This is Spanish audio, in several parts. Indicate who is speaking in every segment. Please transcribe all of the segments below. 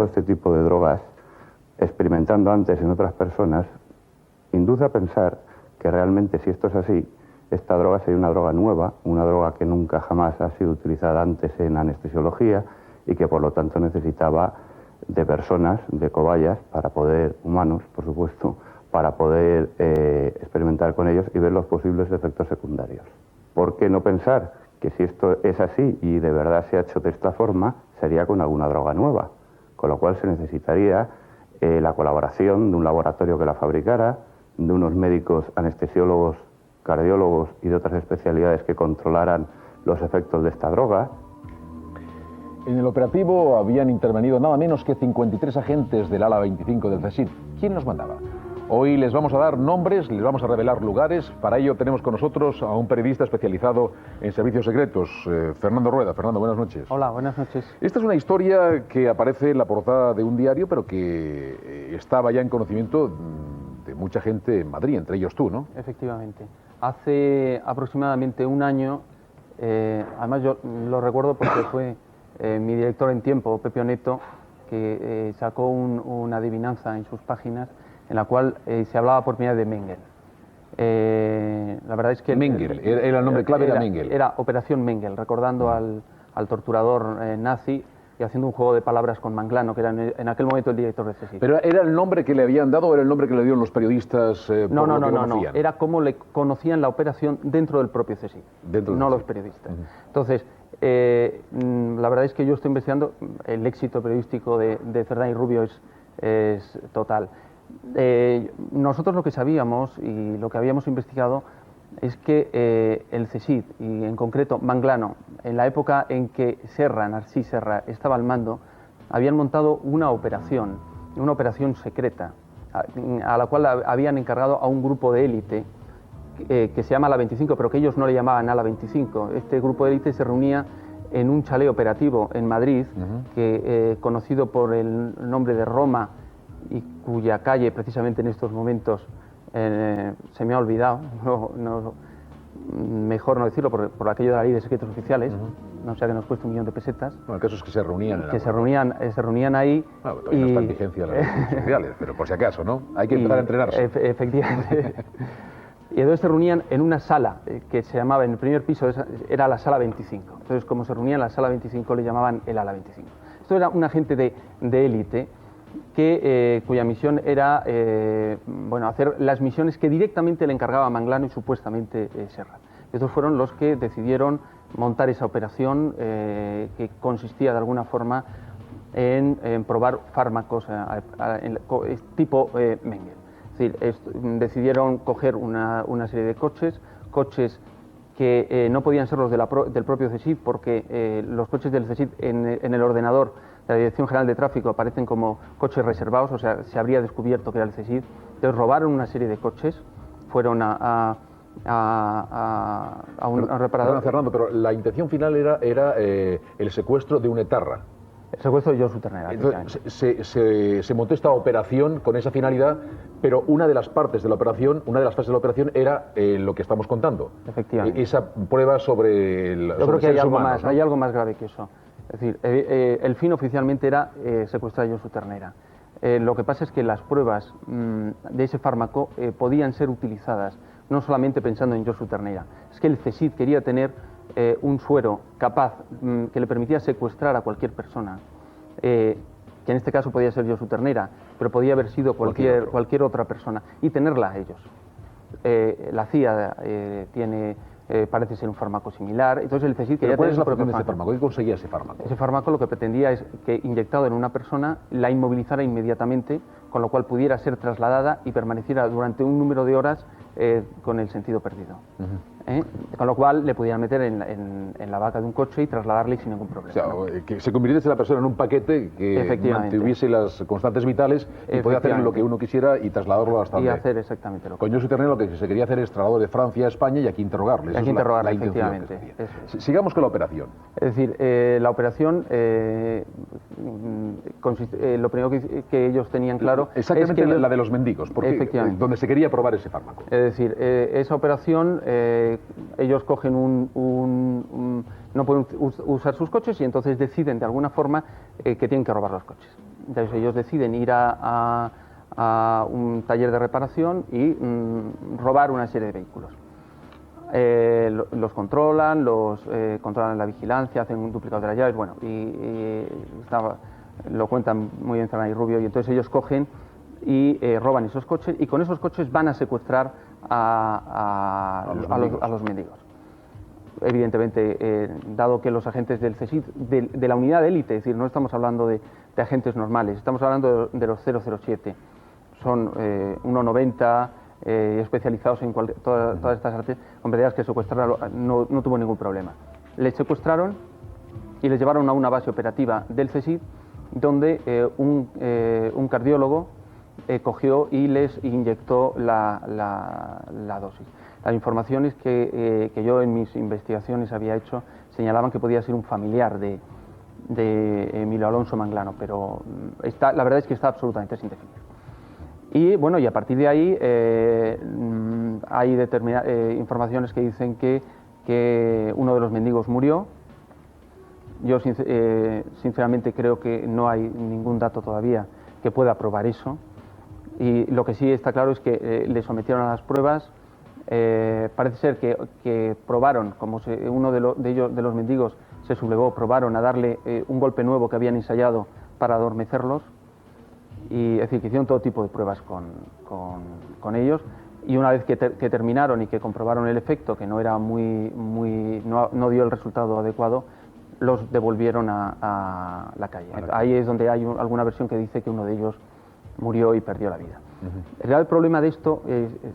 Speaker 1: Este tipo de drogas, experimentando antes en otras personas, induce a pensar que realmente, si esto es así, esta droga sería una droga nueva, una droga que nunca jamás ha sido utilizada antes en anestesiología y que por lo tanto necesitaba de personas, de cobayas, para poder, humanos por supuesto, para poder experimentar con ellos y ver los posibles efectos secundarios. ¿Por qué no pensar que si esto es así y de verdad se ha hecho de esta forma, sería con alguna droga nueva? Con lo cual se necesitaría la colaboración de un laboratorio que la fabricara, de unos médicos anestesiólogos, cardiólogos y de otras especialidades que controlaran los efectos de esta droga.
Speaker 2: En el operativo habían intervenido nada menos que 53 agentes del ala 25 del CSIC. ¿Quién los mandaba? Hoy les vamos a dar nombres, les vamos a revelar lugares. Para ello tenemos con nosotros a un periodista especializado en servicios secretos, Fernando Rueda. Fernando, buenas noches.
Speaker 3: Hola, buenas noches.
Speaker 2: Esta es una historia que aparece en la portada de un diario, pero que estaba ya en conocimiento de mucha gente en Madrid, entre ellos tú, ¿no?
Speaker 3: Efectivamente. Hace aproximadamente un año, además yo lo recuerdo porque fue mi director en tiempo, Pepe Oneto, que sacó una adivinanza en sus páginas en la cual se hablaba por primera vez de Mengele. La verdad es que...
Speaker 2: Mengele, era el nombre clave, era Mengele.
Speaker 3: Era Operación Mengele, recordando al torturador nazi y haciendo un juego de palabras con Manglano, que era en aquel momento el director de CSIC.
Speaker 2: ¿Pero era el nombre que le habían dado o era el nombre que le dieron los periodistas?
Speaker 3: No. Era como le conocían la operación dentro del propio CSIC, no los periodistas. Entonces, la verdad es que yo estoy investigando, el éxito periodístico de Cerdán y Rubio es total. Nosotros lo que sabíamos y lo que habíamos investigado es que el CSIC, y en concreto Manglano, en la época en que Narcís Serra estaba al mando, habían montado una operación secreta, a la cual habían encargado a un grupo de élite que se llama Ala 25, pero que ellos no le llamaban Ala 25. Este grupo de élite se reunía en un chalet operativo en Madrid, conocido por el nombre de Roma, y cuya calle precisamente en estos momentos se me ha olvidado, mejor no decirlo por aquello de la ley de secretos oficiales, no sea que nos cueste 1 millón de pesetas.
Speaker 2: Bueno, el caso es que se reunían.
Speaker 3: Se reunían ahí.
Speaker 2: Bueno, todavía no está en vigencia las leyes oficiales, pero por si acaso, ¿no? Hay que empezar a entrenarse.
Speaker 3: Efectivamente. Y entonces se reunían en una sala que se llamaba, en el primer piso, era la sala 25. Entonces, como se reunían en la sala 25, le llamaban el ala 25. Esto era una gente de élite cuya misión era hacer las misiones que directamente le encargaba Manglano y supuestamente Serra. Estos fueron los que decidieron montar esa operación que consistía de alguna forma en probar fármacos tipo Mengele. Es decir, decidieron coger una serie de coches que no podían ser los del propio CSIC, porque los coches del CSIC en el ordenador de la Dirección General de Tráfico aparecen como coches reservados, o sea, se habría descubierto que era el CSIC. Entonces robaron una serie de coches, fueron a un reparador.
Speaker 2: Fernando, pero la intención final era el secuestro de un etarra.
Speaker 3: El secuestro de Josu Ternera.
Speaker 2: Entonces, se montó esta operación con esa finalidad, pero una de las partes de la operación, una de las fases de la operación era lo que estamos contando.
Speaker 3: Efectivamente.
Speaker 2: Esa prueba sobre el
Speaker 3: Yo creo que hay algo más,
Speaker 2: ¿no?
Speaker 3: hay algo más grave que eso. Es decir, el fin oficialmente era secuestrar a Josu Ternera. Lo que pasa es que las pruebas de ese fármaco podían ser utilizadas no solamente pensando en Josu Ternera. Es que el CSIC quería tener un suero capaz que le permitía secuestrar a cualquier persona, que en este caso podía ser Josu Ternera, pero podía haber sido cualquier otra persona, y tenerla a ellos. La CIA parece ser un fármaco similar, entonces el CSIC quería
Speaker 2: ¿Cuál
Speaker 3: tener
Speaker 2: es la función de ese fármaco? ¿Qué conseguía ese fármaco?
Speaker 3: Ese fármaco lo que pretendía es que, inyectado en una persona, la inmovilizara inmediatamente, con lo cual pudiera ser trasladada y permaneciera durante un número de horas con el sentido perdido. Con lo cual le podían meter en la vaca de un coche y trasladarle sin ningún problema.
Speaker 2: O sea, que se convirtiese la persona en un paquete que mantuviese las constantes vitales y podía hacer lo que uno quisiera y trasladarlo hasta donde.
Speaker 3: Y hacer exactamente lo que.
Speaker 2: Con Josu Ternera lo que se quería hacer es trasladarlo de Francia a España y aquí interrogarle.
Speaker 3: Aquí interrogarle, efectivamente.
Speaker 2: Sigamos con la operación.
Speaker 3: Es decir, la operación, lo primero que ellos tenían claro.
Speaker 2: Exactamente
Speaker 3: es que
Speaker 2: la de los mendigos, porque donde se quería probar ese fármaco.
Speaker 3: Es decir, esa operación, ellos cogen no pueden usar sus coches y entonces deciden de alguna forma que tienen que robar los coches. Entonces ellos deciden ir a un taller de reparación y robar una serie de vehículos. Los controlan, controlan la vigilancia, hacen un duplicado de las llaves, bueno, lo cuentan muy bien Zerán y Rubio, y entonces ellos cogen y roban esos coches, y con esos coches van a secuestrar a los mendigos. Evidentemente, dado que los agentes del CSIC, de la unidad de élite, es decir, no estamos hablando de agentes normales, estamos hablando de los 007, son 1,90, especializados en todas estas artes, competidores que secuestrarlo no tuvo ningún problema. Les secuestraron y les llevaron a una base operativa del CSIC, donde un cardiólogo cogió y les inyectó la dosis. Las informaciones que yo en mis investigaciones había hecho señalaban que podía ser un familiar de Emilio Alonso Manglano, pero la verdad es que está absolutamente sin definir. Y bueno, y a partir de ahí hay informaciones que dicen que uno de los mendigos murió. Yo sinceramente creo que no hay ningún dato todavía que pueda probar eso. Y lo que sí está claro es que le sometieron a las pruebas. Parece ser que probaron, como uno de los mendigos se sublevó, probaron a darle un golpe nuevo que habían ensayado para adormecerlos. Y es decir, que hicieron todo tipo de pruebas con ellos, y una vez que terminaron y que comprobaron el efecto, que no era no dio el resultado adecuado, los devolvieron a la calle. Ahí es donde hay alguna versión que dice que uno de ellos murió y perdió la vida. El grave problema de esto,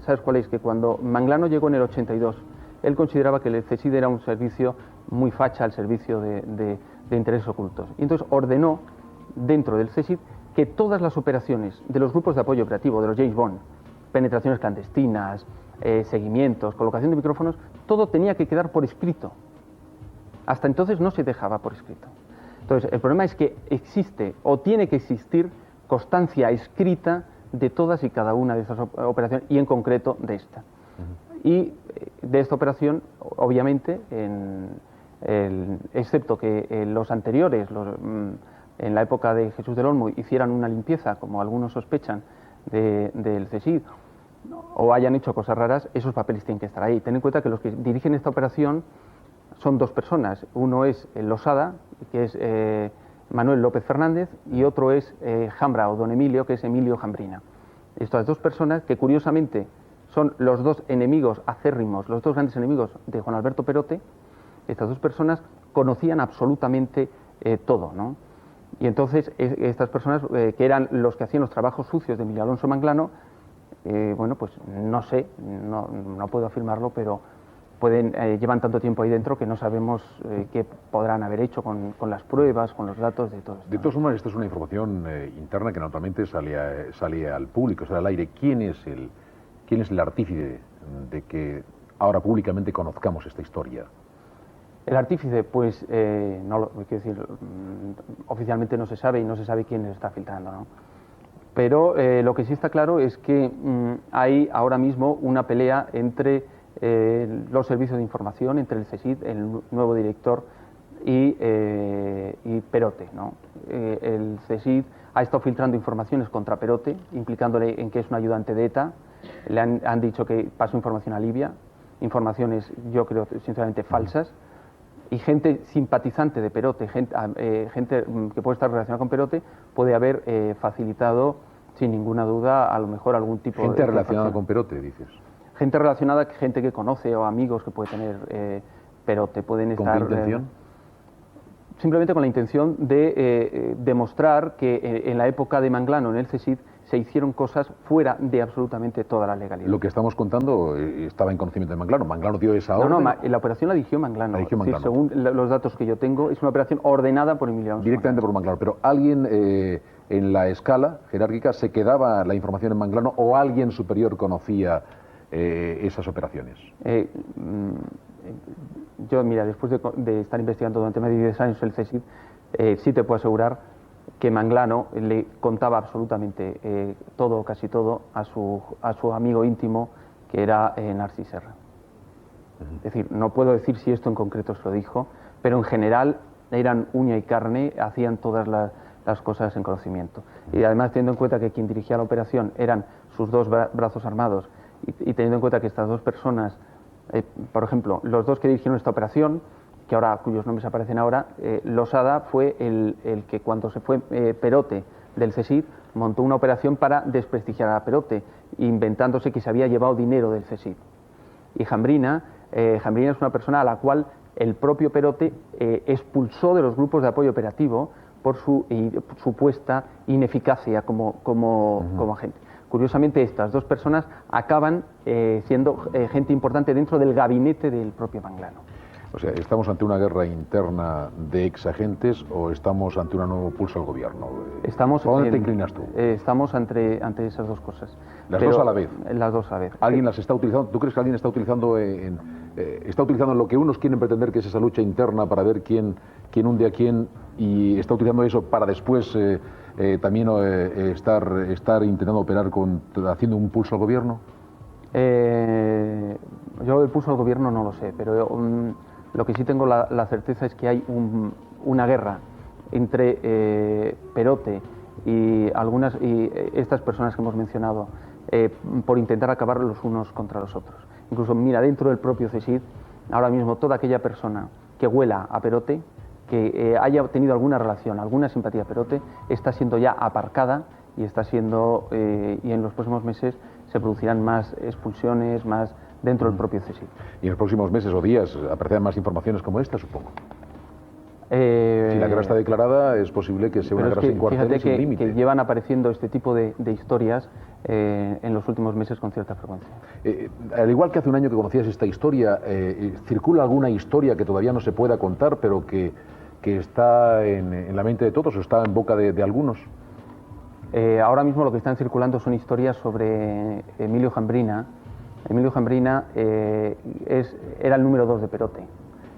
Speaker 3: ¿sabes cuál es? Que cuando Manglano llegó en el 82, él consideraba que el CSIC era un servicio muy facha, el servicio de intereses ocultos. Y entonces ordenó, dentro del CSIC, que todas las operaciones de los grupos de apoyo operativo, de los James Bond, penetraciones clandestinas, seguimientos, colocación de micrófonos, todo tenía que quedar por escrito. Hasta entonces no se dejaba por escrito. Entonces, el problema es que existe, o tiene que existir, constancia escrita de todas y cada una de esas operaciones, y en concreto de esta. Y de esta operación, obviamente, excepto que los anteriores, en la época de Jesús del Olmo, hicieran una limpieza, como algunos sospechan, del CSIC, o hayan hecho cosas raras, esos papeles tienen que estar ahí. Ten en cuenta que los que dirigen esta operación son dos personas. Uno es Losada, que es Manuel López Fernández, y otro es Jambra o Don Emilio, que es Emilio Jambrina. Estas dos personas, que curiosamente son los dos enemigos acérrimos, los dos grandes enemigos de Juan Alberto Perote, estas dos personas conocían absolutamente todo, ¿no? Y entonces estas personas, que eran los que hacían los trabajos sucios de Emilio Alonso Manglano, bueno, pues no sé, no puedo afirmarlo, pero llevan tanto tiempo ahí dentro que no sabemos qué podrán haber hecho con las pruebas, con los datos de todo esto.
Speaker 2: De todas formas, esta es una información interna que naturalmente sale al público, sale al aire. ¿Quién es el artífice de que ahora públicamente conozcamos esta historia?
Speaker 3: El artífice, pues, quiero decir, oficialmente no se sabe, y no se sabe quién está filtrando, ¿no? Pero lo que sí está claro es que hay ahora mismo una pelea entre los servicios de información, entre el CSIC, el nuevo director, y Perote, ¿no? El CSIC ha estado filtrando informaciones contra Perote, implicándole en que es un ayudante de ETA. Le han dicho que pasó información a Libia, informaciones, yo creo, sinceramente falsas. Y gente simpatizante de Perote, gente que puede estar relacionada con Perote, puede haber facilitado, sin ninguna duda, a lo mejor algún tipo de...
Speaker 2: Gente relacionada con Perote, dices.
Speaker 3: Gente relacionada, gente que conoce, o amigos que puede tener Perote, pueden estar...
Speaker 2: ¿Con qué intención?
Speaker 3: Simplemente con la intención de demostrar que en la época de Manglano, en el CSIC, se hicieron cosas fuera de absolutamente toda la legalidad.
Speaker 2: Lo que estamos contando estaba en conocimiento de Manglano. Manglano dio esa orden.
Speaker 3: No, la operación la dirigió Manglano. Sí, según los datos que yo tengo, es una operación ordenada por Emilio Alonso.
Speaker 2: Directamente por Manglano. Pero alguien en la escala jerárquica se quedaba la información en Manglano, o alguien superior conocía esas operaciones.
Speaker 3: Yo, mira, después de estar investigando durante más de 10 años el CSIC, sí te puedo asegurar que Manglano le contaba absolutamente todo, casi todo, a su amigo íntimo, que era Narcís Serra. Es decir, no puedo decir si esto en concreto se lo dijo, pero en general eran uña y carne, hacían todas las cosas en conocimiento. Y además, teniendo en cuenta que quien dirigía la operación eran sus dos brazos armados y teniendo en cuenta que estas dos personas, por ejemplo, los dos que dirigieron esta operación, cuyos nombres aparecen ahora, Losada fue el que cuando se fue Perote del CSIC montó una operación para desprestigiar a Perote, inventándose que se había llevado dinero del CSIC. Y Jambrina es una persona a la cual el propio Perote expulsó de los grupos de apoyo operativo por su supuesta ineficacia como agente. Curiosamente, estas dos personas acaban siendo gente importante dentro del gabinete del propio Manglano.
Speaker 2: O sea, ¿estamos ante una guerra interna de exagentes o estamos ante un nuevo pulso al gobierno? ¿A dónde te inclinas tú?
Speaker 3: Estamos ante esas dos cosas.
Speaker 2: ¿Las dos a la vez?
Speaker 3: Las dos a la vez.
Speaker 2: ¿Alguien las está utilizando? ¿Tú crees que alguien está utilizando lo que unos quieren pretender que es esa lucha interna para ver quién hunde a quién y está utilizando eso para después también estar intentando operar haciendo un pulso al gobierno?
Speaker 3: Yo el pulso al gobierno no lo sé, pero lo que sí tengo la certeza es que hay una guerra entre Perote y estas personas que hemos mencionado por intentar acabar los unos contra los otros. Incluso, mira, dentro del propio CSIC, ahora mismo toda aquella persona que huela a Perote, que haya tenido alguna relación, alguna simpatía a Perote, está siendo ya aparcada y y en los próximos meses se producirán más expulsiones, más dentro del propio CSIC.
Speaker 2: Y en los próximos meses o días aparecerán más informaciones como esta, supongo. Si la guerra está declarada, es posible que sea una guerra sin cuartel y sin límite.
Speaker 3: Fíjate que llevan apareciendo este tipo de historias en los últimos meses con cierta frecuencia.
Speaker 2: Al igual que hace un año que conocías esta historia, ¿circula alguna historia que todavía no se pueda contar, pero que está en la mente de todos o está en boca de algunos?
Speaker 3: Ahora mismo lo que están circulando son historias sobre Emilio Jambrina. Emilio Jambrina era el número 2 de Perote.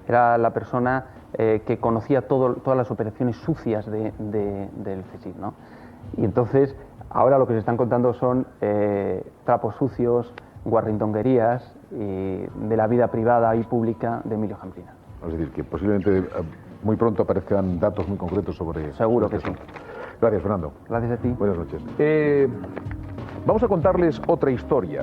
Speaker 3: Era la persona que conocía todas las operaciones sucias del CSIC, ¿no? Y entonces, ahora lo que se están contando son trapos sucios, guarrindonguerías de la vida privada y pública de Emilio Jambrina.
Speaker 2: Es decir, que posiblemente muy pronto aparezcan datos muy concretos sobre...
Speaker 3: Seguro que sí.
Speaker 2: Gracias, Fernando.
Speaker 3: Gracias a ti.
Speaker 2: Buenas noches. Vamos a contarles otra historia.